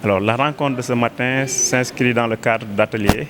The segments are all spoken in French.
Alors, la rencontre de ce matin s'inscrit dans le cadre d'ateliers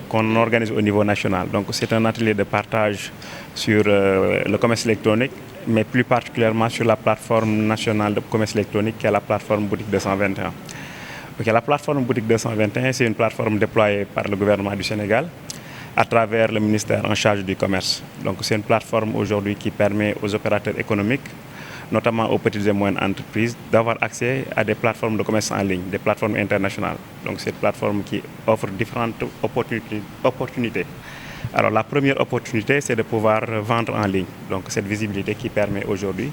qu'on organise au niveau national. Donc, c'est un atelier de partage sur le commerce électronique, mais plus particulièrement sur la plateforme nationale de commerce électronique qui est la plateforme Boutique 221. Okay, la plateforme Boutique 221, c'est une plateforme déployée par le gouvernement du Sénégal à travers le ministère en charge du commerce. Donc, c'est une plateforme aujourd'hui qui permet aux opérateurs économiques, notamment aux petites et moyennes entreprises, d'avoir accès à des plateformes de commerce en ligne, des plateformes internationales. Donc, c'est une plateforme qui offre différentes opportunités. Alors, la première opportunité, c'est de pouvoir vendre en ligne. Donc, cette visibilité qui permet aujourd'hui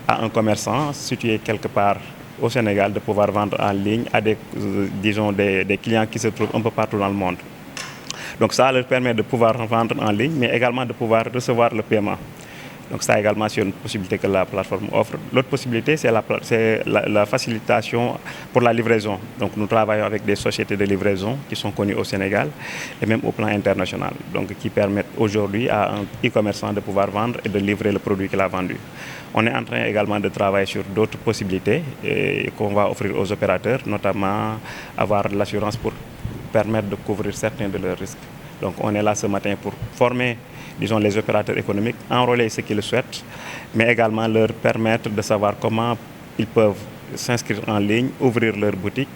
à un commerçant situé quelque part au Sénégal de pouvoir vendre en ligne à des clients qui se trouvent un peu partout dans le monde. Donc, ça leur permet de pouvoir vendre en ligne, mais également de pouvoir recevoir le paiement. Donc ça également, c'est une possibilité que la plateforme offre. L'autre possibilité, c'est la facilitation pour la livraison. Donc nous travaillons avec des sociétés de livraison qui sont connues au Sénégal et même au plan international. Donc qui permettent aujourd'hui à un e-commerçant de pouvoir vendre et de livrer le produit qu'il a vendu. On est en train également de travailler sur d'autres possibilités qu'on va offrir aux opérateurs, notamment avoir l'assurance pour permettre de couvrir certains de leurs risques. Donc on est là ce matin pour former, disons, les opérateurs économiques, enrôler ceux qui le souhaitent, mais également leur permettre de savoir comment ils peuvent s'inscrire en ligne, ouvrir leur boutique,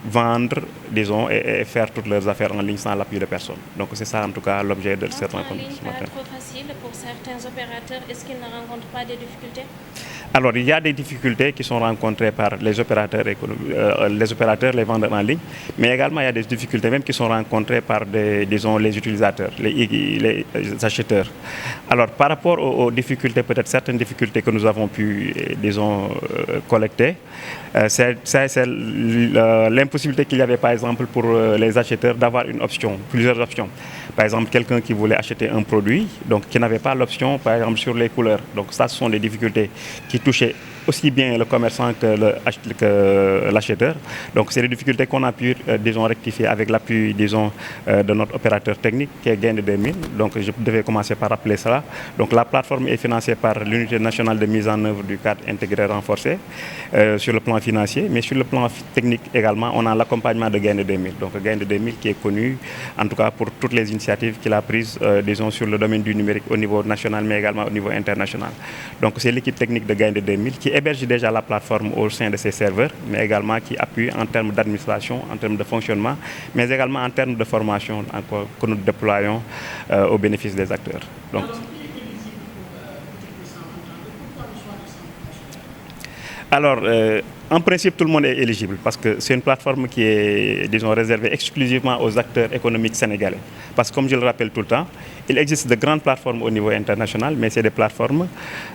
vendre, disons, et faire toutes leurs affaires en ligne sans l'appui de personne. Donc c'est ça en tout cas l'objet de cette rencontre ce matin. Trop facile pour certains opérateurs. Est-ce qu'ils ne rencontrent pas des difficultés? Alors, il y a des difficultés qui sont rencontrées par les opérateurs, les vendeurs en ligne, mais également il y a des difficultés même qui sont rencontrées par les utilisateurs, les acheteurs. Alors, par rapport aux difficultés, peut-être certaines difficultés que nous avons pu, collecter, c'est l'impossibilité qu'il y avait, par exemple, pour les acheteurs d'avoir une option, plusieurs options. Par exemple, quelqu'un qui voulait acheter un produit, donc qui n'avait pas l'option, par exemple, sur les couleurs. Donc, ça, ce sont des difficultés qui touchaient aussi bien le commerçant que l'acheteur. Donc, c'est des difficultés qu'on a pu, rectifier avec l'appui, de notre opérateur technique qui est Gain de 2000. Donc, je devais commencer par rappeler cela. Donc, la plateforme est financée par l'unité nationale de mise en œuvre du cadre intégré renforcé sur le plan financier, mais sur le plan technique également, on a l'accompagnement de Gain de 2000. Donc, Gain de 2000 qui est connu, en tout cas pour toutes les initiatives qu'il a prises, sur le domaine du numérique au niveau national, mais également au niveau international. Donc, c'est l'équipe technique de Gain de 2000 qui héberge déjà la plateforme au sein de ses serveurs, mais également qui appuie en termes d'administration, en termes de fonctionnement, mais également en termes de formation que nous déployons au bénéfice des acteurs. Donc, alors, en principe, tout le monde est éligible parce que c'est une plateforme qui est, réservée exclusivement aux acteurs économiques sénégalais. Parce que, comme je le rappelle tout le temps, il existe de grandes plateformes au niveau international, mais c'est des plateformes,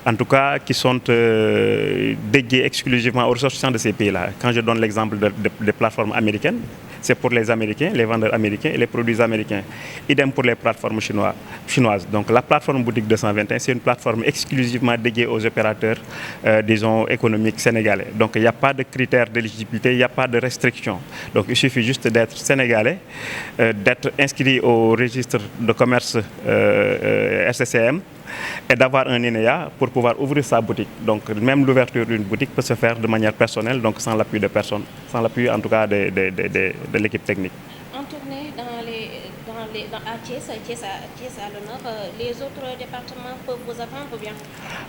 en tout cas, qui sont dédiées exclusivement aux ressortissants de ces pays-là. Quand je donne l'exemple des plateformes américaines, c'est pour les Américains, les vendeurs américains et les produits américains. Idem pour les plateformes chinoises. Donc la plateforme Boutique 221, c'est une plateforme exclusivement dédiée aux opérateurs, économiques sénégalais. Donc il n'y a pas de critères d'éligibilité, il n'y a pas de restrictions. Donc il suffit juste d'être sénégalais, d'être inscrit au registre de commerce SCCM et d'avoir un INEA pour pouvoir ouvrir sa boutique. Donc même l'ouverture d'une boutique peut se faire de manière personnelle, donc sans l'appui de personne, sans l'appui en tout cas de l'équipe technique. En tournée à Thiès à l'honneur, les autres départements peuvent vous attendre ou bien?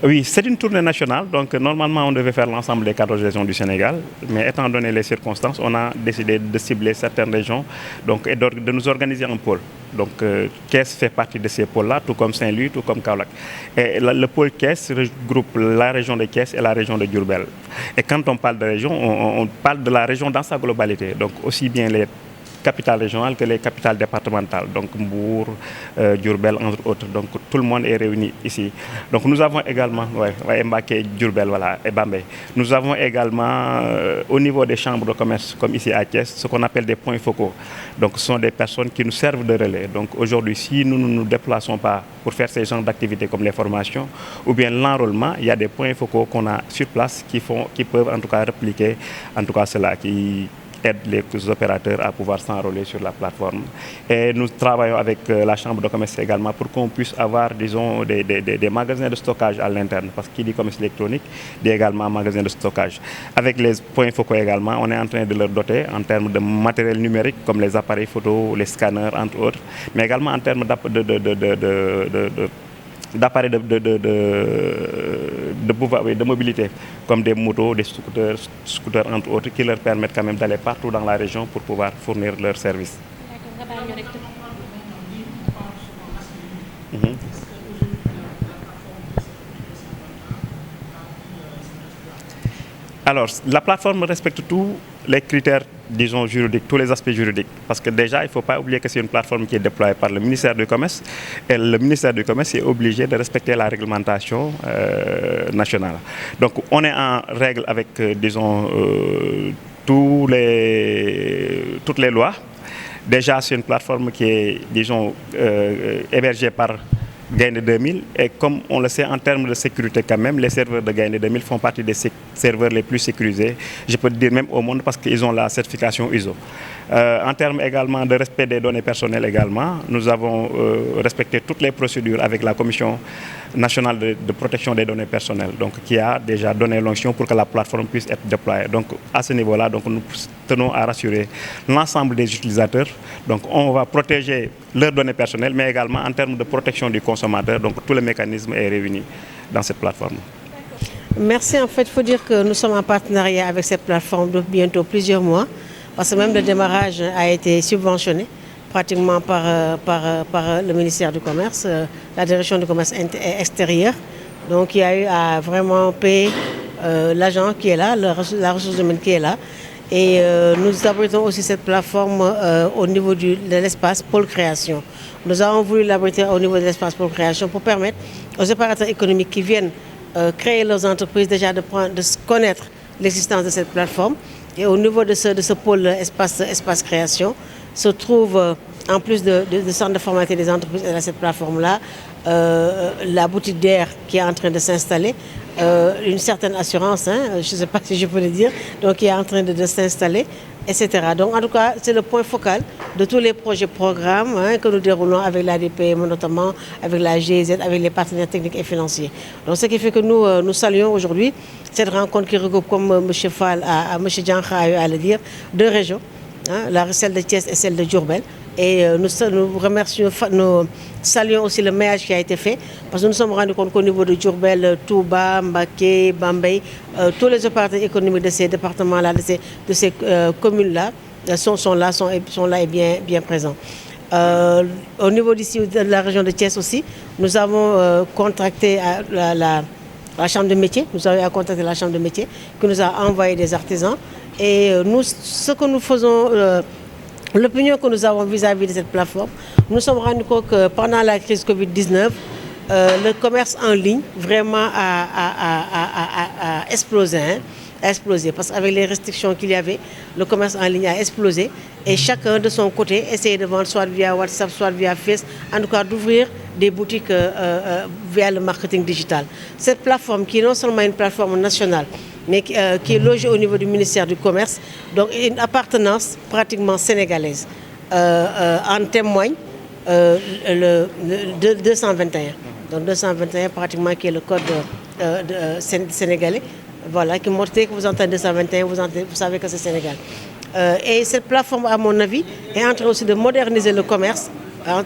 Oui, c'est une tournée nationale, donc normalement on devait faire l'ensemble des 14 régions du Sénégal, mais étant donné les circonstances, on a décidé de cibler certaines régions donc, et de nous organiser en pôle. Donc Thiès fait partie de ces pôles-là, tout comme Saint-Louis, tout comme Kaolack. Et le pôle Thiès regroupe la région de Thiès et la région de Diourbel. Et quand on parle de région, on parle de la région dans sa globalité, donc aussi bien les capitales régionales que les capitales départementales, donc Mbour, Diourbel, entre autres. Donc tout le monde est réuni ici. Donc nous avons également, Mbacké, Diourbel, voilà, et Bambey. Nous avons également, au niveau des chambres de commerce, comme ici à Thiès, ce qu'on appelle des points focaux. Donc ce sont des personnes qui nous servent de relais. Donc aujourd'hui, si nous ne nous déplaçons pas pour faire ces genres d'activités comme les formations ou bien l'enrôlement, il y a des points focaux qu'on a sur place qui peuvent en tout cas répliquer en tout cas cela, qui aide les opérateurs à pouvoir s'enrôler sur la plateforme. Et nous travaillons avec la Chambre de commerce également pour qu'on puisse avoir, disons, des magasins de stockage à l'interne, parce qu'il dit commerce électronique, il y a également magasins de stockage. Avec les points focaux également, on est en train de leur doter en termes de matériel numérique, comme les appareils photo, les scanners, entre autres, mais également en termes d'appareils de mobilité, comme des motos, des scooters, entre autres, qui leur permettent quand même d'aller partout dans la région pour pouvoir fournir leurs services. Alors, la plateforme respecte tous les critères, disons, juridiques, tous les aspects juridiques. Parce que déjà, il ne faut pas oublier que c'est une plateforme qui est déployée par le ministère du Commerce. Et le ministère du Commerce est obligé de respecter la réglementation nationale. Donc, on est en règle avec, disons, toutes les lois. Déjà, c'est une plateforme qui est, disons, hébergée par Gaïndé 2000, et comme on le sait en termes de sécurité quand même, les serveurs de Gaïndé 2000 font partie des serveurs les plus sécurisés, je peux dire même au monde, parce qu'ils ont la certification ISO. En termes également de respect des données personnelles également, nous avons respecté toutes les procédures avec la Commission nationale de protection des données personnelles, donc qui a déjà donné l'onction pour que la plateforme puisse être déployée. Donc à ce niveau-là, donc nous tenons à rassurer l'ensemble des utilisateurs. Donc on va protéger leurs données personnelles, mais également en termes de protection du consommateur. Donc tout le mécanisme est réuni dans cette plateforme. Merci. En fait, il faut dire que nous sommes en partenariat avec cette plateforme depuis bientôt plusieurs mois, parce que même le démarrage a été subventionné pratiquement par le ministère du Commerce, la direction du commerce extérieur. Donc il y a eu à vraiment payer l'agent qui est là, la ressource humaine qui est là. Et nous abritons aussi cette plateforme au niveau de l'espace Pôle Création. Nous avons voulu l'abriter au niveau de l'espace Pôle Création pour permettre aux opérateurs économiques qui viennent créer leurs entreprises déjà de connaître l'existence de cette plateforme. Et au niveau de ce pôle espace création se trouve, en plus de centre de formation des entreprises et de cette plateforme-là, la boutique d'air qui est en train de s'installer, une certaine assurance, hein, je ne sais pas si je peux le dire, donc qui est en train de s'installer, etc. Donc en tout cas, c'est le point focal de tous les projets programmes que nous déroulons avec l'ADPM, notamment avec la GIZ, avec les partenaires techniques et financiers. Donc ce qui fait que nous saluons aujourd'hui cette rencontre qui regroupe, comme M. Fall, M. Djankha a eu à le dire, deux régions, celle de Thiès et celle de Diourbel. Et nous remercions, nous saluons aussi le maillage qui a été fait, parce que nous nous sommes rendus compte qu'au niveau de Diourbel, Touba, Mbaké, Bambey, tous les opérateurs économiques de ces départements-là, de ces communes-là, sont là et bien présents. Au niveau d'ici de la région de Thiès aussi, nous avons contracté la chambre de métier, contacté la chambre de métier qui nous a envoyé des artisans. Et ce que nous faisons, l'opinion que nous avons vis-à-vis de cette plateforme, nous nous sommes rendus compte que pendant la crise Covid-19, le commerce en ligne vraiment a explosé. A explosé parce qu'avec les restrictions qu'il y avait, le commerce en ligne a explosé et chacun de son côté essayait de vendre soit via WhatsApp, soit via Facebook, en tout cas d'ouvrir des boutiques via le marketing digital. Cette plateforme qui est non seulement une plateforme nationale, mais qui est logée au niveau du ministère du Commerce, donc une appartenance pratiquement sénégalaise. En témoigne le 221. Donc 221 pratiquement qui est le code sénégalais. Voilà, qui montre que vous entendez 221, vous savez que c'est Sénégal. Et cette plateforme, à mon avis, est en train aussi de moderniser le commerce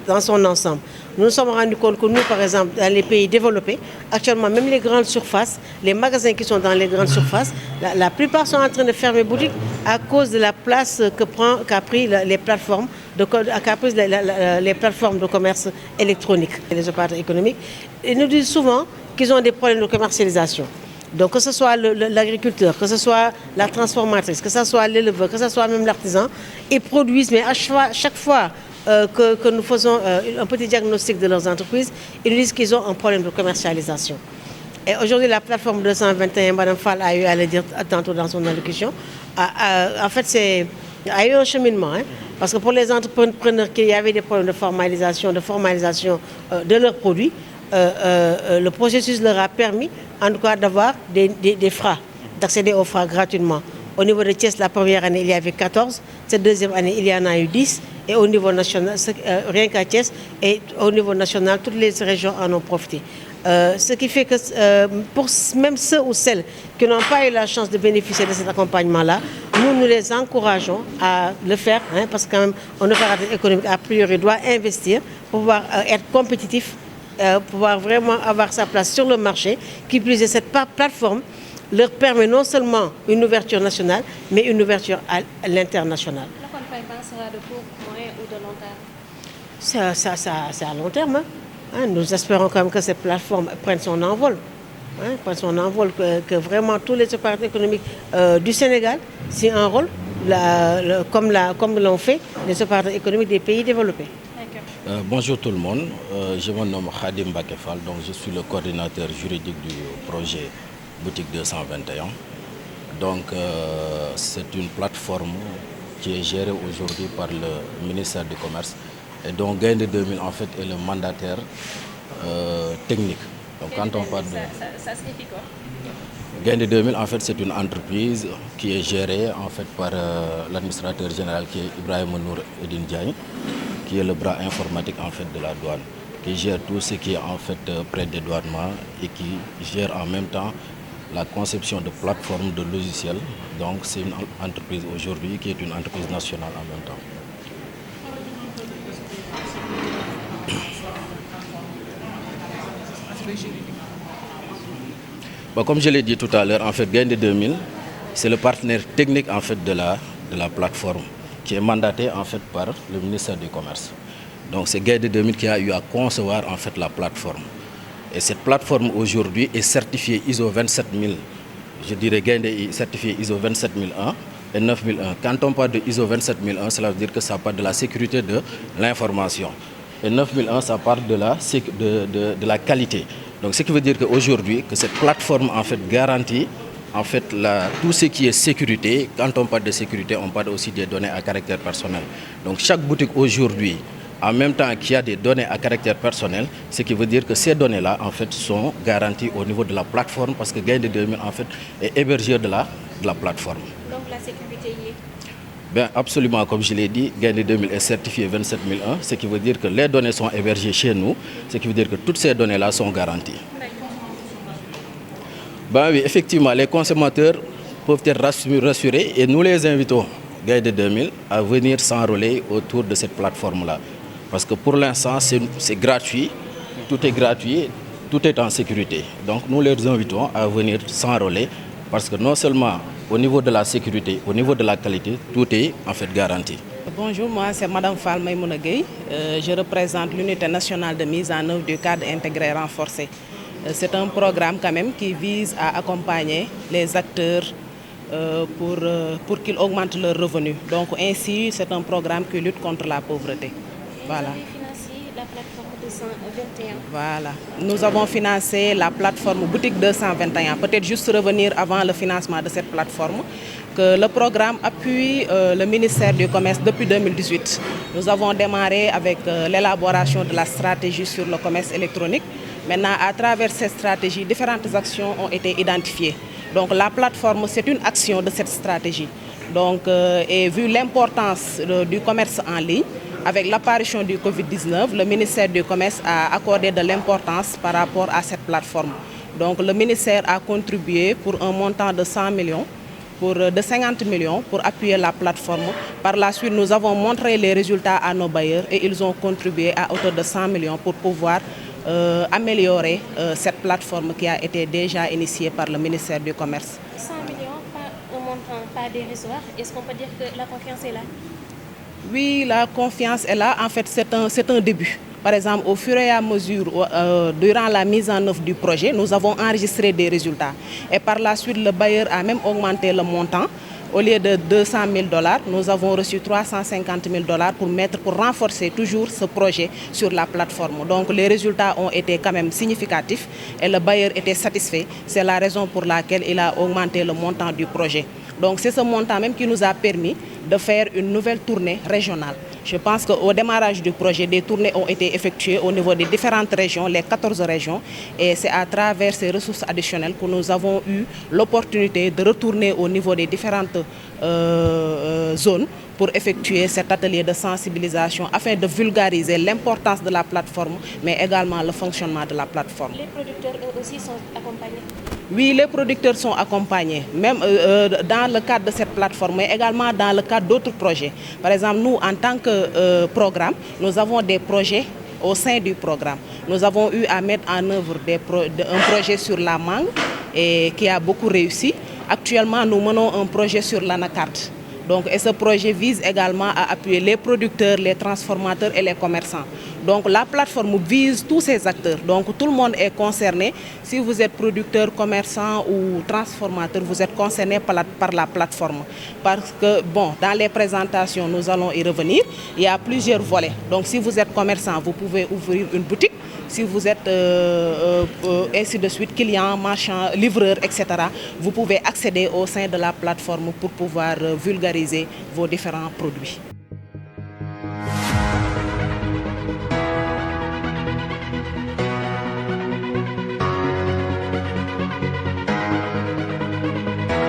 dans son ensemble. Nous nous sommes rendus compte que nous, par exemple, dans les pays développés, actuellement, même les grandes surfaces, les magasins qui sont dans les grandes surfaces, la plupart sont en train de fermer boutique à cause de la place qu'a pris les plateformes les plateformes de commerce électronique. Les opérateurs économiques, ils nous disent souvent qu'ils ont des problèmes de commercialisation. Donc que ce soit l'agriculteur, que ce soit la transformatrice, que ce soit l'éleveur, que ce soit même l'artisan, ils produisent, mais à chaque fois que nous faisons un petit diagnostic de leurs entreprises, ils nous disent qu'ils ont un problème de commercialisation. Et aujourd'hui, la plateforme 221, Mme Fall a eu à le dire tantôt dans son allocution, en fait, a eu un cheminement, parce que pour les entrepreneurs qui avaient des problèmes de formalisation de leurs produits, le processus leur a permis, en tout cas, d'avoir des FRA, d'accéder aux FRA gratuitement Au niveau de Thiès, la première année, il y avait 14. Cette deuxième année, il y en a eu 10. Et au niveau national, rien qu'à Thiès, et au niveau national, toutes les régions en ont profité. Ce qui fait que pour même ceux ou celles qui n'ont pas eu la chance de bénéficier de cet accompagnement-là, nous les encourageons à le faire, hein, parce que quand même, un opérateur économique, a priori, doit investir pour pouvoir être compétitif, pouvoir vraiment avoir sa place sur le marché. Qui plus est, cette plateforme leur permet non seulement une ouverture nationale, mais une ouverture à l'international. L'accompagnement sera de court, moyen ou de long terme? C'est à long terme. Hein. Nous espérons quand même que cette plateforme prenne son envol. Hein, prenne son envol, que vraiment tous les opérateurs économiques du Sénégal s'y enrôlent, comme l'ont fait les opérateurs économiques des pays développés. Bonjour tout le monde, je me nomme Khadim Bakefal, donc je suis le coordinateur juridique du projet Boutique 221. Donc c'est une plateforme qui est gérée aujourd'hui par le ministère du Commerce et dont Gaïndé 2000 en fait est le mandataire technique. Donc quand on parle de ça signifie quoi? Gaïndé 2000 en fait c'est une entreprise qui est gérée en fait par l'administrateur général qui est Ibrahim Nour Edine Diagne, qui est le bras informatique en fait de la douane, qui gère tout ce qui est en fait pré-dédouanement et qui gère en même temps la conception de plateformes de logiciels. Donc c'est une entreprise aujourd'hui qui est une entreprise nationale en même temps. Bon, comme je l'ai dit tout à l'heure, en fait Gaïndé 2000, c'est le partenaire technique en fait de la plateforme, qui est mandaté en fait par le ministère du Commerce. Donc c'est Gaïndé 2000 qui a eu à concevoir en fait la plateforme. Et cette plateforme aujourd'hui est certifiée ISO 27000. Je dirais Gaïndé est certifié ISO 27001 et 9001. Quand on parle de ISO 27001, cela veut dire que ça parle de la sécurité de l'information. Et 9001, ça parle de la qualité. Donc ce qui veut dire qu'aujourd'hui, que cette plateforme en fait garantit en fait tout ce qui est sécurité. Quand on parle de sécurité, on parle aussi des données à caractère personnel. Donc chaque boutique aujourd'hui, en même temps qu'il y a des données à caractère personnel, ce qui veut dire que ces données-là en fait sont garanties au niveau de la plateforme, parce que Gaïndé 2000 en fait est hébergeur de la plateforme. Donc la sécurité y est? Bien, absolument, comme je l'ai dit, Gaïndé 2000 est certifié 27001, ce qui veut dire que les données sont hébergées chez nous, ce qui veut dire que toutes ces données-là sont garanties. Ben oui, effectivement, les consommateurs peuvent être rassurés et nous les invitons, Gaïndé 2000, à venir s'enrôler autour de cette plateforme-là. Parce que pour l'instant, c'est gratuit, tout est en sécurité. Donc nous les invitons à venir s'enrôler parce que non seulement au niveau de la sécurité, au niveau de la qualité, tout est en fait garanti. Bonjour, moi c'est Madame Fall Maïmouna Gueye. Je représente l'unité nationale de mise en œuvre du cadre intégré renforcé. C'est un programme quand même qui vise à accompagner les acteurs pour qu'ils augmentent leurs revenus. Donc ainsi, c'est un programme qui lutte contre la pauvreté. Voilà. Vous avez financé la plateforme 221. Voilà. Nous avons financé la plateforme Boutique 221. Peut-être juste revenir avant le financement de cette plateforme, que le programme appuie le ministère du Commerce depuis 2018. Nous avons démarré avec l'élaboration de la stratégie sur le commerce électronique. Maintenant, à travers cette stratégie, différentes actions ont été identifiées. Donc la plateforme, c'est une action de cette stratégie. Donc, et vu l'importance du commerce en ligne, avec l'apparition du Covid-19, le ministère du Commerce a accordé de l'importance par rapport à cette plateforme. Donc le ministère a contribué pour un montant de 100 millions, de 50 millions pour appuyer la plateforme. Par la suite, nous avons montré les résultats à nos bailleurs et ils ont contribué à hauteur de 100 millions pour pouvoir améliorer cette plateforme qui a été déjà initiée par le ministère du Commerce. 100 millions, pas un montant, pas dérisoire. Est-ce qu'on peut dire que la confiance est là? Oui, la confiance est là. En fait, c'est un début. Par exemple, au fur et à mesure, durant la mise en œuvre du projet, nous avons enregistré des résultats. Et par la suite, le bailleur a même augmenté le montant. Au lieu de 200 000 $, nous avons reçu 350 000 $ pour renforcer toujours ce projet sur la plateforme. Donc les résultats ont été quand même significatifs et le bailleur était satisfait. C'est la raison pour laquelle il a augmenté le montant du projet. Donc c'est ce montant même qui nous a permis de faire une nouvelle tournée régionale. Je pense qu'au démarrage du projet, des tournées ont été effectuées au niveau des différentes régions, les 14 régions. Et c'est à travers ces ressources additionnelles que nous avons eu l'opportunité de retourner au niveau des différentes zones pour effectuer cet atelier de sensibilisation afin de vulgariser l'importance de la plateforme, mais également le fonctionnement de la plateforme. Les producteurs eux aussi sont accompagnés? Oui, les producteurs sont accompagnés, même dans le cadre de cette plateforme, mais également dans le cadre d'autres projets. Par exemple, nous, en tant que programme, nous avons des projets au sein du programme. Nous avons eu à mettre en œuvre un projet sur la mangue et qui a beaucoup réussi. Actuellement, nous menons un projet sur l'anacarde. Donc, et ce projet vise également à appuyer les producteurs, les transformateurs et les commerçants. Donc la plateforme vise tous ces acteurs. Donc tout le monde est concerné. Si vous êtes producteur, commerçant ou transformateur, vous êtes concerné par la plateforme. Parce que, bon, dans les présentations, nous allons y revenir. Il y a plusieurs volets. Donc si vous êtes commerçant, vous pouvez ouvrir une boutique. Si vous êtes ainsi de suite, client, marchand, livreur, etc., vous pouvez accéder au sein de la plateforme pour pouvoir vulgariser vos différents produits.